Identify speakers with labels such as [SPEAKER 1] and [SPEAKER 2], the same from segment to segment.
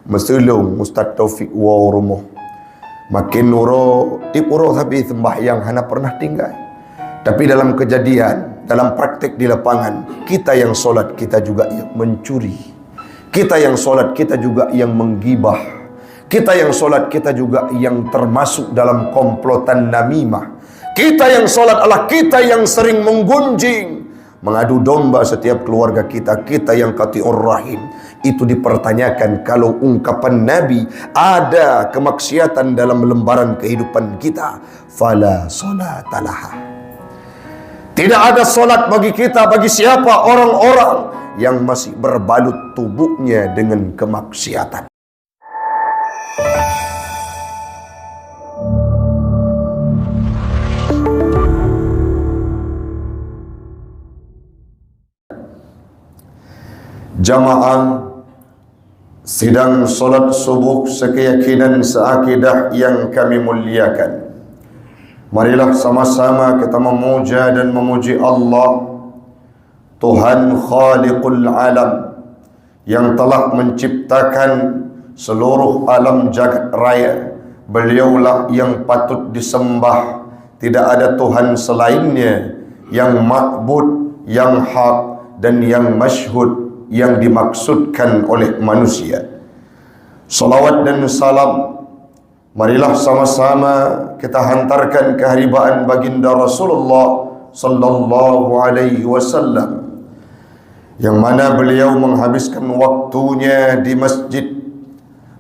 [SPEAKER 1] Mesulung Ustaz Taufik Warumoh. Makin nuro ipuro tapi sembahyang hana pernah tinggal. Tapi dalam kejadian, dalam praktek di lapangan, kita yang solat kita juga yang mencuri. Kita yang solat kita juga yang menggibah. Kita yang solat kita juga yang termasuk dalam komplotan namimah. Kita yang solat adalah kita yang sering menggunjing, mengadu domba setiap keluarga kita. Kita yang qati'ur rahim. Itu dipertanyakan kalau ungkapan Nabi ada kemaksiatan dalam lembaran kehidupan kita. Fala salatalah. Tidak ada solat bagi kita, bagi siapa orang-orang yang masih berbalut tubuhnya dengan kemaksiatan. Jamaah sidang solat subuh sekeyakinan seakidah yang kami muliakan. Marilah sama-sama kita memuja dan memuji Allah, Tuhan Khaliqul Alam, yang telah menciptakan seluruh alam jagat raya. Beliaulah yang patut disembah. Tidak ada Tuhan selainnya, yang ma'bud, yang hak dan yang masyhud, yang dimaksudkan oleh manusia. Salawat dan salam marilah sama-sama kita hantarkan keharibaan baginda Rasulullah sallallahu alaihi wasallam, yang mana beliau menghabiskan waktunya di masjid,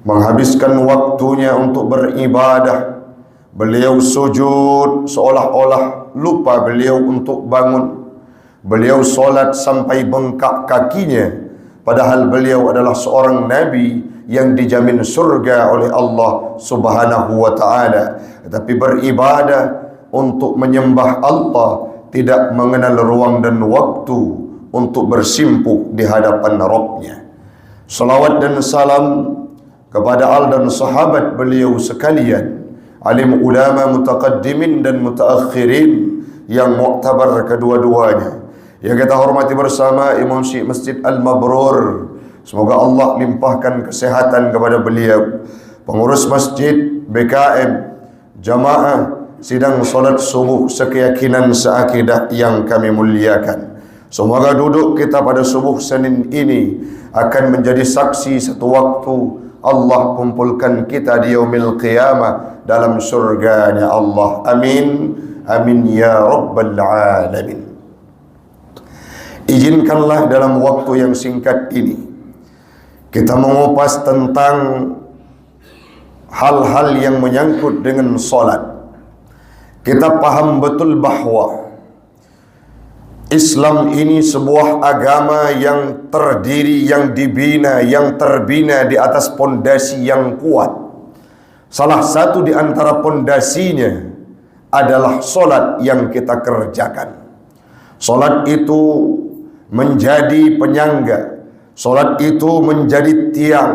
[SPEAKER 1] menghabiskan waktunya untuk beribadah. Beliau sujud seolah-olah lupa beliau untuk bangun. Beliau solat sampai bengkak kakinya, padahal beliau adalah seorang nabi yang dijamin surga oleh Allah Subhanahu wa ta'ala. Tetapi beribadah untuk menyembah Allah, tidak mengenal ruang dan waktu untuk bersimpuh di hadapan Rabbnya. Salawat dan salam kepada al dan sahabat beliau sekalian, alim ulama mutaqaddimin dan mutaakhirin yang muktabar kedua-duanya, yang kita hormati bersama Imam Syekh Masjid Al-Mabrur. Semoga Allah limpahkan kesehatan kepada beliau, pengurus masjid, BKM, jamaah sidang solat subuh sekeyakinan seakidah yang kami muliakan. Semoga duduk kita pada subuh Senin ini akan menjadi saksi satu waktu Allah kumpulkan kita di yaumil qiyamah dalam surganya Allah. Amin. Amin ya rabbal alamin. Izinkanlah dalam waktu yang singkat ini kita mengupas tentang hal-hal yang menyangkut dengan solat. Kita paham betul bahawa Islam ini sebuah agama yang terdiri, yang dibina, yang terbina di atas pondasi yang kuat. Salah satu di antara pondasinya adalah solat yang kita kerjakan. Solat itu menjadi penyangga, solat itu menjadi tiang,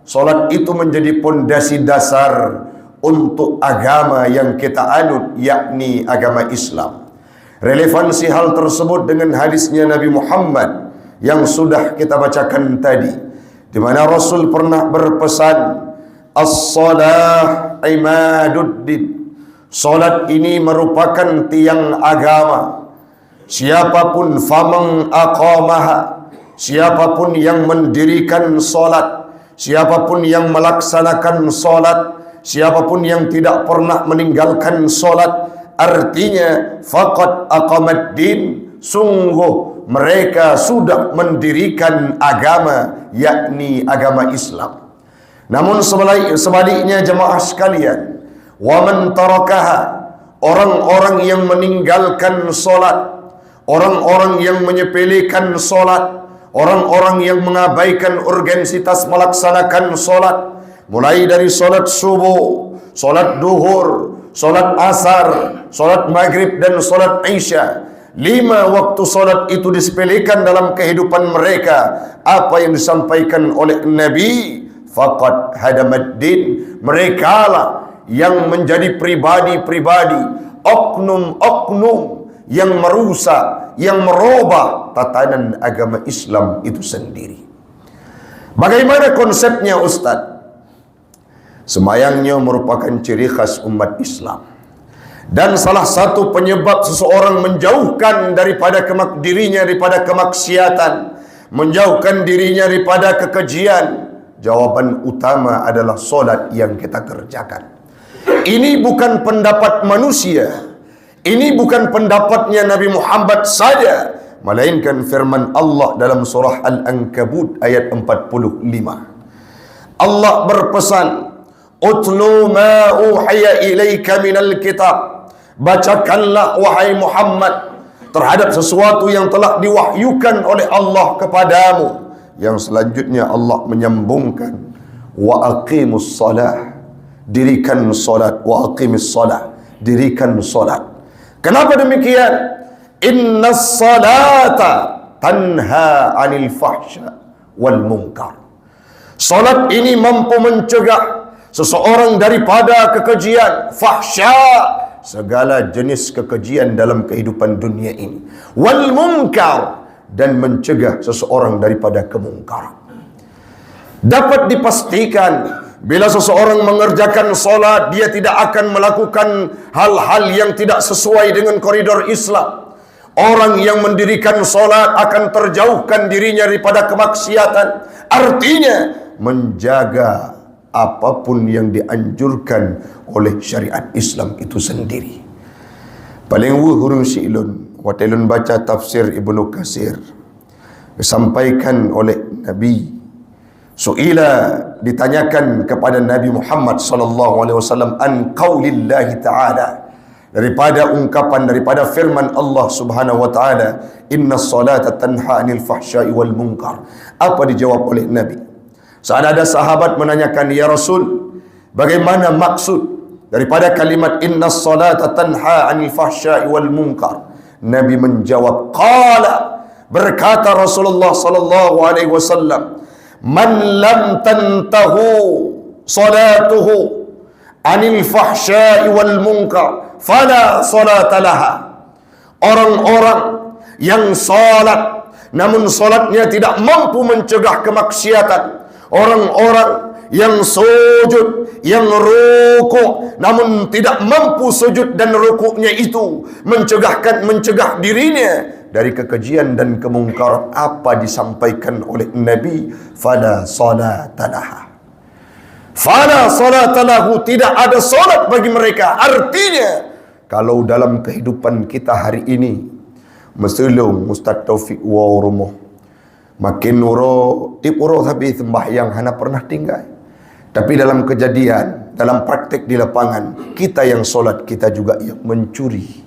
[SPEAKER 1] solat itu menjadi pondasi dasar untuk agama yang kita anut, yakni agama Islam. Relevansi hal tersebut dengan hadisnya Nabi Muhammad yang sudah kita bacakan tadi, di mana Rasul pernah berpesan, as-salah imaduddin. Solat ini merupakan tiang agama. Siapapun famang aqamaha, siapapun yang mendirikan solat, siapapun yang melaksanakan solat, siapapun yang tidak pernah meninggalkan solat, artinya faqad aqamaddin, sungguh mereka sudah mendirikan agama, yakni agama Islam. Namun sebaliknya jemaah sekalian, wa man tarakaha, orang-orang yang meninggalkan solat, orang-orang yang menyepelekan solat, orang-orang yang mengabaikan urgensitas melaksanakan solat, mulai dari solat subuh, solat duhur, solat asar, solat maghrib dan solat isya. 5 waktu solat itu disepelekan dalam kehidupan mereka. Apa yang disampaikan oleh Nabi, faqad hadamaddin, merekalah yang menjadi pribadi-pribadi, oknum-oknum yang merusak, yang merubah tatanan agama Islam itu sendiri. Bagaimana konsepnya Ustaz? Semayangnya merupakan ciri khas umat Islam. Dan salah satu penyebab seseorang menjauhkan daripada dirinya daripada kemaksiatan, menjauhkan dirinya daripada kekejian, jawaban utama adalah solat yang kita kerjakan. Ini bukan pendapat manusia, ini bukan pendapatnya Nabi Muhammad saja, melainkan firman Allah dalam surah Al-Ankabut ayat 45. Allah berpesan, "Utlu ma uhiya ilaika minal kitab." Bacakanlah wahai Muhammad terhadap sesuatu yang telah diwahyukan oleh Allah kepadamu. Yang selanjutnya Allah menyambungkan, wa aqimus salah, dirikan salat, wa aqimis salah, dirikan salat. Kenapa demikian? Innas salata tanha 'anil fahsya wal munkar. Salat ini mampu mencegah seseorang daripada kekejian, fahsya, segala jenis kekejian dalam kehidupan dunia ini, wal munkar, dan mencegah seseorang daripada kemungkaran. Dapat dipastikan bila seseorang mengerjakan solat, dia tidak akan melakukan hal-hal yang tidak sesuai dengan koridor Islam. Orang yang mendirikan solat akan terjauhkan dirinya daripada kemaksiatan. Artinya menjaga apapun yang dianjurkan oleh syariat Islam itu sendiri. Paling hurung silun watilun baca tafsir Ibnu Katsir, disampaikan oleh Nabi, suila, ditanyakan kepada Nabi Muhammad sallallahu alaihi wasallam an qaulillahi ta'ala, daripada ungkapan, daripada firman Allah Subhanahu wa taala, innas salata tanha 'anil fahsya'i wal munkar. Apa dijawab oleh Nabi? Saat ada sahabat menanyakan, ya Rasul, bagaimana maksud daripada kalimat innas salata tanha 'anil fahsya'i wal munkar? Nabi menjawab, qala, berkata Rasulullah sallallahu alaihi wasallam, man lam tantahu salatuhu 'anil fahsya'i wal munkar fala salata laha. Orang-orang yang salat namun salatnya tidak mampu mencegah kemaksiatan, orang-orang yang sujud, yang rukuk, namun tidak mampu sujud dan rukuknya itu mencegah dirinya dari kekejian dan kemungkaran, apa disampaikan oleh Nabi? Fala salatalah. Fala salatalahu, tidak ada salat bagi mereka. Artinya, kalau dalam kehidupan kita hari ini, meselung Ustaz Taufik wa rumah, makin nuro tipuro tapi sembahyang hana pernah tinggal. Tapi dalam kejadian, dalam praktek di lapangan, kita yang solat, kita juga yang mencuri.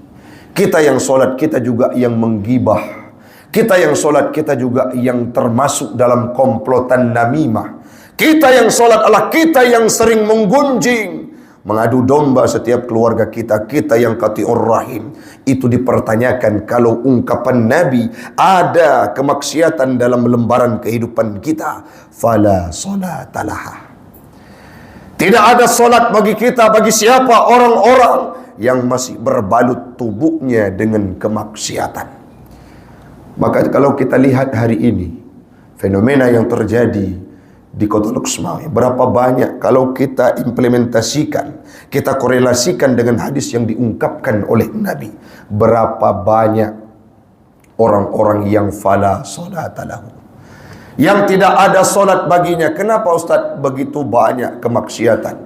[SPEAKER 1] Kita yang solat, kita juga yang menggibah. Kita yang solat, kita juga yang termasuk dalam komplotan namimah. Kita yang solat adalah kita yang sering menggunjing, mengadu domba setiap keluarga kita. Kita yang qati'ur rahim. Itu dipertanyakan kalau ungkapan Nabi ada kemaksiatan dalam lembaran kehidupan kita. Fala salatalah. Tidak ada solat bagi kita, bagi siapa? Orang-orang yang masih berbalut tubuhnya dengan kemaksiatan. Maka kalau kita lihat hari ini, fenomena yang terjadi di Kota Luxmawi, berapa banyak kalau kita implementasikan, kita korelasikan dengan hadis yang diungkapkan oleh Nabi, berapa banyak orang-orang yang fala salatalahu, yang tidak ada solat baginya. Kenapa Ustaz begitu banyak kemaksiatan?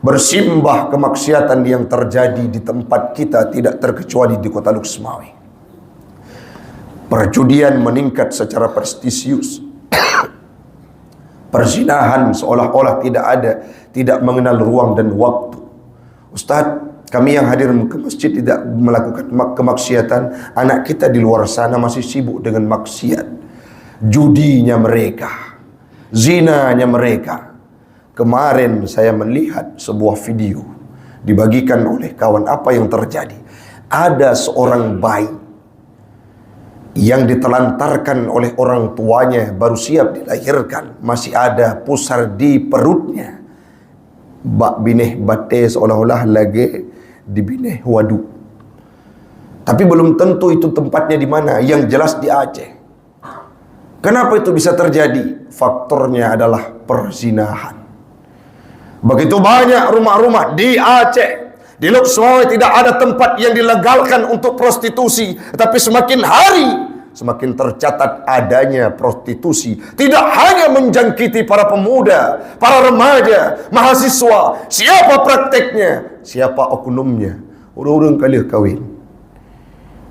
[SPEAKER 1] Bersimbah kemaksiatan yang terjadi di tempat kita tidak terkecuali di Kota Luxmawi. Perjudian meningkat secara prestisius. Perzinahan seolah-olah tidak ada, tidak mengenal ruang dan waktu. Ustaz, kami yang hadir ke masjid tidak melakukan kemaksiatan, anak kita di luar sana masih sibuk dengan maksiat. Judinya mereka, zinanya mereka. Kemarin saya melihat sebuah video dibagikan oleh kawan. Apa yang terjadi? Ada seorang bayi yang ditelantarkan oleh orang tuanya, baru siap dilahirkan, masih ada pusar di perutnya. Bak bineh bate seolah-olah lagi di bineh waduk. Tapi belum tentu itu tempatnya di mana, yang jelas di Aceh. Kenapa itu bisa terjadi? Faktornya adalah perzinahan. Begitu banyak rumah-rumah di Aceh, di Lok Sawai tidak ada tempat yang dilegalkan untuk prostitusi. Tapi semakin hari semakin tercatat adanya prostitusi. Tidak hanya menjangkiti para pemuda, para remaja, mahasiswa. Siapa prakteknya? Siapa oknumnya? Urung-urung kali kahwin.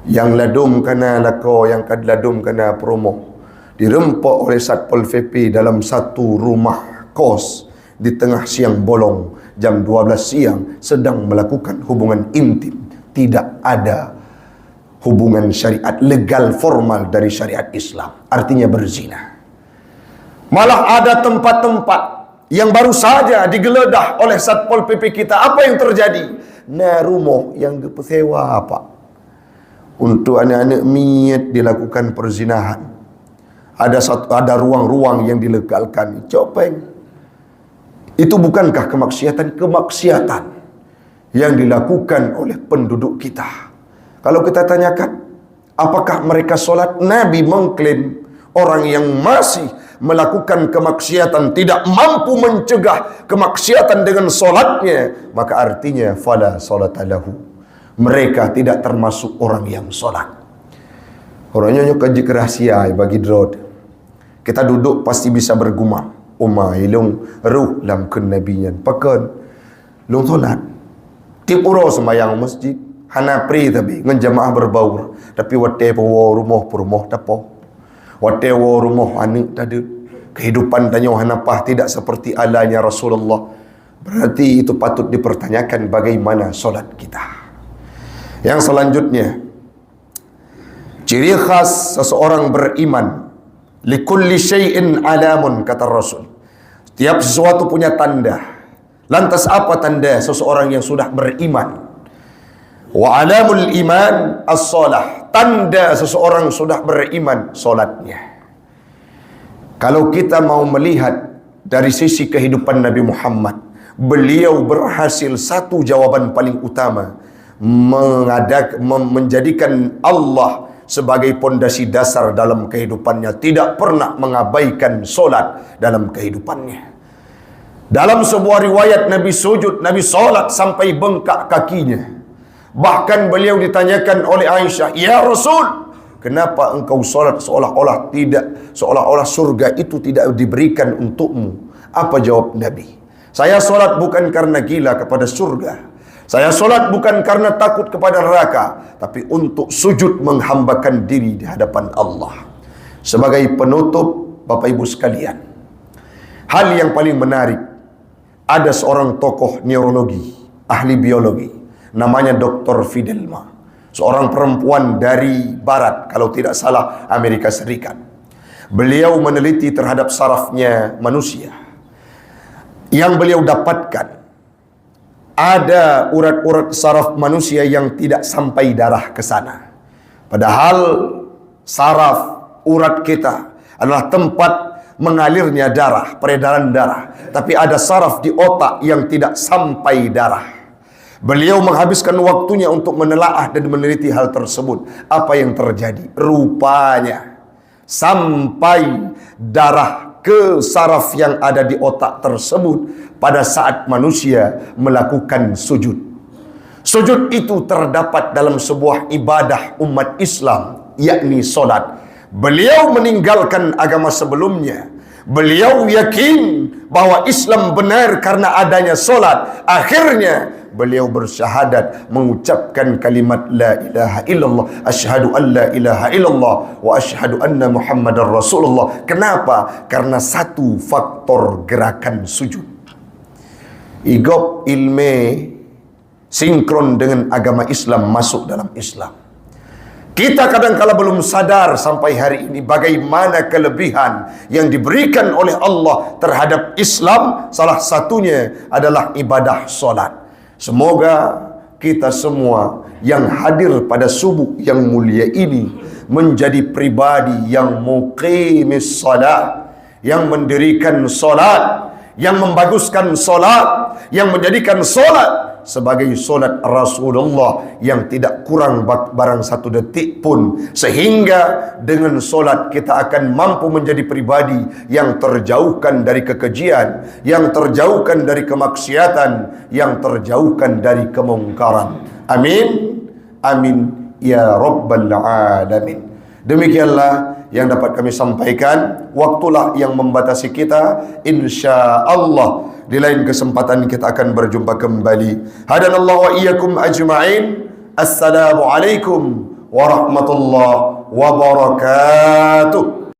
[SPEAKER 1] Yang ladum kena lako, yang kad ladum kena promo. Dirempok oleh Satpol PP dalam satu rumah kos di tengah siang bolong, jam 12 siang, sedang melakukan hubungan intim. Tidak ada hubungan syariat legal formal dari syariat Islam, artinya berzina. Malah ada tempat-tempat yang baru saja digeledah oleh Satpol PP kita. Apa yang terjadi? Nah, rumah yang disewa apa? Untuk anak-anak miat dilakukan perzinahan. Ada ruang-ruang yang dilegalkan. Copeng. Itu bukankah kemaksiatan? Kemaksiatan yang dilakukan oleh penduduk kita. Kalau kita tanyakan, apakah mereka solat? Nabi mengklaim orang yang masih melakukan kemaksiatan tidak mampu mencegah kemaksiatan dengan solatnya, maka artinya fala salata lahu. Mereka tidak termasuk orang yang solat. Orangnya kaji rahasia bagi drod. Kita duduk pasti bisa bergumam. Ilung ruh lam kun nabiyan pakan lung solat. Tip uro sembahyang masjid. Hana pri tapi ngan jamaah berbaur. Tapi wate po rumah tapo. Wate rumah anak tadi. Kehidupan tanya hanapah tidak seperti alanya Rasulullah. Berarti itu patut dipertanyakan bagaimana solat kita. Yang selanjutnya, ciri khas seseorang beriman. Likulli syai'in alamun, kata Rasul. Setiap sesuatu punya tanda. Lantas apa tanda seseorang yang sudah beriman? Wa alamul iman as-salah. Tanda seseorang sudah beriman, solatnya. Kalau kita mau melihat dari sisi kehidupan Nabi Muhammad, beliau berhasil satu jawaban paling utama, menjadikan Allah sebagai pondasi dasar dalam kehidupannya, tidak pernah mengabaikan solat dalam kehidupannya. Dalam sebuah riwayat Nabi sujud, Nabi solat sampai bengkak kakinya. Bahkan beliau ditanyakan oleh Aisyah, "Ya Rasul, kenapa engkau solat seolah-olah surga itu tidak diberikan untukmu?" Apa jawab Nabi? "Saya solat bukan karena gila kepada surga. Saya solat bukan karena takut kepada neraka, tapi untuk sujud menghambakan diri di hadapan Allah." Sebagai penutup, Bapak Ibu sekalian, hal yang paling menarik, ada seorang tokoh neurologi, ahli biologi, namanya Dr. Fidelma. Seorang perempuan dari barat, kalau tidak salah Amerika Serikat. Beliau meneliti terhadap sarafnya manusia. Yang beliau dapatkan, ada urat-urat saraf manusia yang tidak sampai darah ke sana. Padahal saraf urat kita adalah tempat mengalirnya darah, peredaran darah. Tapi ada saraf di otak yang tidak sampai darah. Beliau menghabiskan waktunya untuk menelaah dan meneliti hal tersebut. Apa yang terjadi? Rupanya sampai darah ke saraf yang ada di otak tersebut pada saat manusia melakukan sujud. Sujud itu terdapat dalam sebuah ibadah umat Islam, yakni solat. Beliau meninggalkan agama sebelumnya. Beliau yakin bahwa Islam benar karena adanya solat. Akhirnya beliau bersyahadat, mengucapkan kalimat la ilaha illallah, asyhadu an la ilaha illallah wa asyhadu anna muhammadar rasulullah. Kenapa? Karena satu faktor gerakan sujud. Igop ilme sinkron dengan agama Islam masuk dalam Islam. Kita kadang-kala belum sadar sampai hari ini bagaimana kelebihan yang diberikan oleh Allah terhadap Islam. Salah satunya adalah ibadah solat. Semoga kita semua yang hadir pada subuh yang mulia ini menjadi pribadi yang muqimis salat, yang mendirikan solat, yang membaguskan solat, yang menjadikan solat sebagai solat Rasulullah yang tidak kurang barang satu detik pun, sehingga dengan solat kita akan mampu menjadi pribadi yang terjauhkan dari kekejian, yang terjauhkan dari kemaksiatan, yang terjauhkan dari kemungkaran. Amin, amin ya rabbal alamin. Demikianlah yang dapat kami sampaikan. Waktulah yang membatasi kita. Insya Allah di lain kesempatan kita akan berjumpa kembali. Hadanallahu wa iyyakum ajma'in. Assalamualaikum warahmatullahi wabarakatuh.